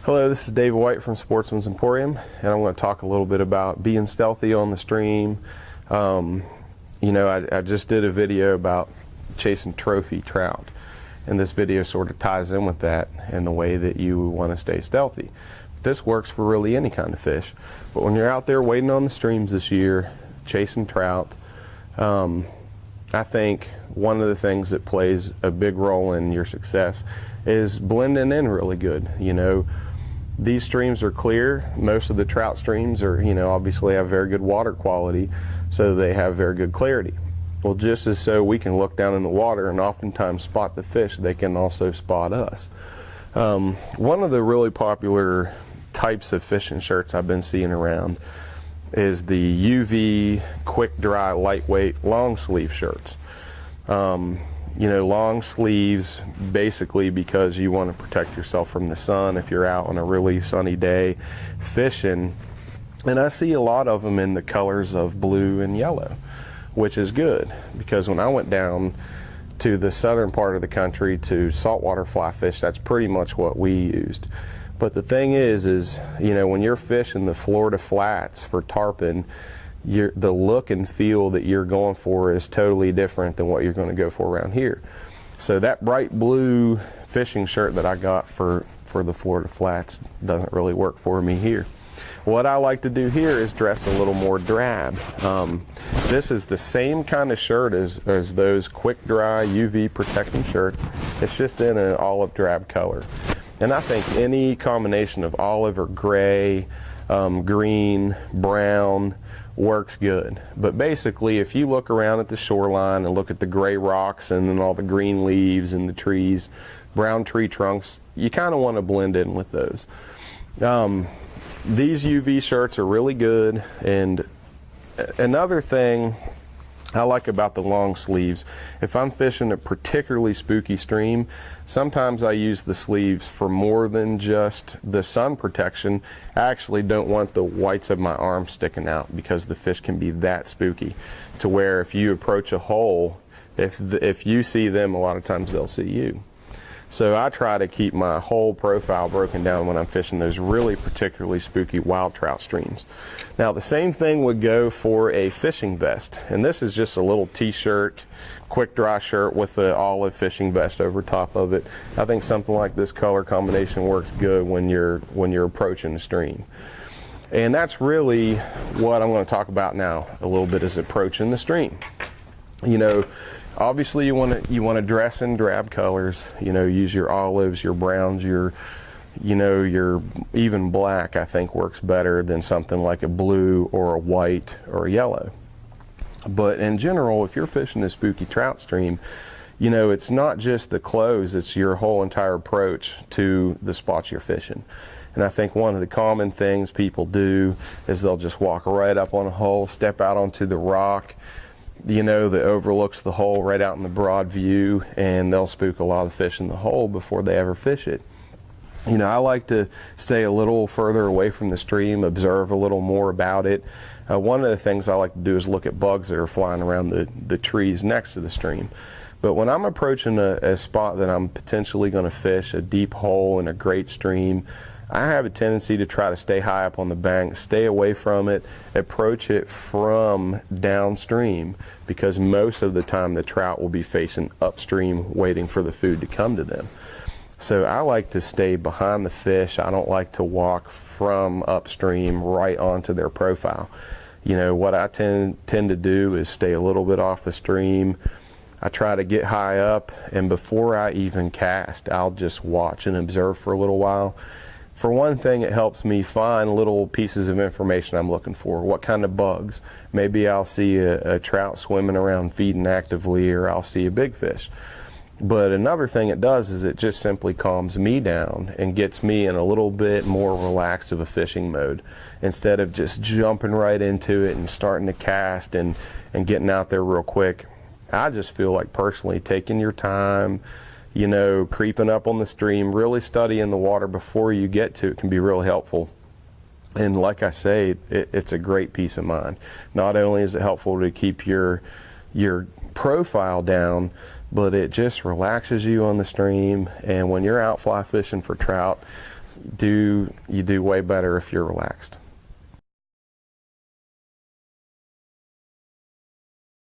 Hello, this is Dave White from Sportsman's Emporium, and I'm going to talk a little bit about being stealthy on the stream. I just did a video about chasing trophy trout, and this video sort of ties in with that and the way that you want to stay stealthy. This works for really any kind of fish, but when you're out there wading on the streams this year, chasing trout, I think one of the things that plays a big role in your success is blending in really good. These streams are clear. Most of the trout streams are, obviously have very good water quality, so they have very good clarity. Well, just as so we can look down in the water and oftentimes spot the fish, they can also spot us. One of the really popular types of fishing shirts I've been seeing around is the UV quick dry lightweight long sleeve shirts. Long sleeves basically because you want to protect yourself from the sun if you're out on a really sunny day fishing. And I see a lot of them in the colors of blue and yellow, which is good because when I went down to the southern part of the country to saltwater fly fish, that's pretty much what we used. But the thing is when you're fishing the Florida flats for tarpon, the look and feel that you're going for is totally different than what you're going to go for around here. So that bright blue fishing shirt that I got for the Florida flats doesn't really work for me here. What I like to do here is dress a little more drab. This is the same kind of shirt as those quick dry UV protecting shirts. It's just in an olive drab color. And I think any combination of olive or gray, green, brown works good. But basically, if you look around at the shoreline and look at the gray rocks and then all the green leaves and the trees, brown tree trunks, you kind of want to blend in with those. These UV shirts are really good. And another thing I like about the long sleeves, if I'm fishing a particularly spooky stream, sometimes I use the sleeves for more than just the sun protection. I actually don't want the whites of my arms sticking out because the fish can be that spooky to where if you approach a hole, if you see them, a lot of times they'll see you. So I try to keep my whole profile broken down when I'm fishing those really particularly spooky wild trout streams. Now the same thing would go for a fishing vest, and this is just a little t-shirt, quick dry shirt with the olive fishing vest over top of it. I think something like this color combination works good when you're approaching the stream. And that's really what I'm going to talk about now a little bit, is approaching the stream. Obviously you want to dress in drab colors, use your olives, your browns, your even black I think works better than something like a blue or a white or a yellow. But in general, if you're fishing a spooky trout stream, it's not just the clothes, it's your whole entire approach to the spots you're fishing. And I think one of the common things people do is they'll just walk right up on a hole, step out onto the rock, that overlooks the hole right out in the broad view, and they'll spook a lot of fish in the hole before they ever fish it. I like to stay a little further away from the stream, observe a little more about it. One of the things I like to do is look at bugs that are flying around the trees next to the stream. But when I'm approaching a spot that I'm potentially going to fish, a deep hole in a great stream, I have a tendency to try to stay high up on the bank, stay away from it, approach it from downstream, because most of the time the trout will be facing upstream waiting for the food to come to them. So I like to stay behind the fish. I don't like to walk from upstream right onto their profile. What I tend to do is stay a little bit off the stream. I try to get high up, and before I even cast, I'll just watch and observe for a little while. For one thing, it helps me find little pieces of information I'm looking for. What kind of bugs? Maybe I'll see a trout swimming around feeding actively, or I'll see a big fish. But another thing it does is it just simply calms me down and gets me in a little bit more relaxed of a fishing mode, instead of just jumping right into it and starting to cast and getting out there real quick. I just feel like personally taking your time, creeping up on the stream, really studying the water before you get to it can be real helpful. And like I say, it's a great peace of mind. Not only is it helpful to keep your profile down, but it just relaxes you on the stream. And when you're out fly fishing for trout, you do way better if you're relaxed.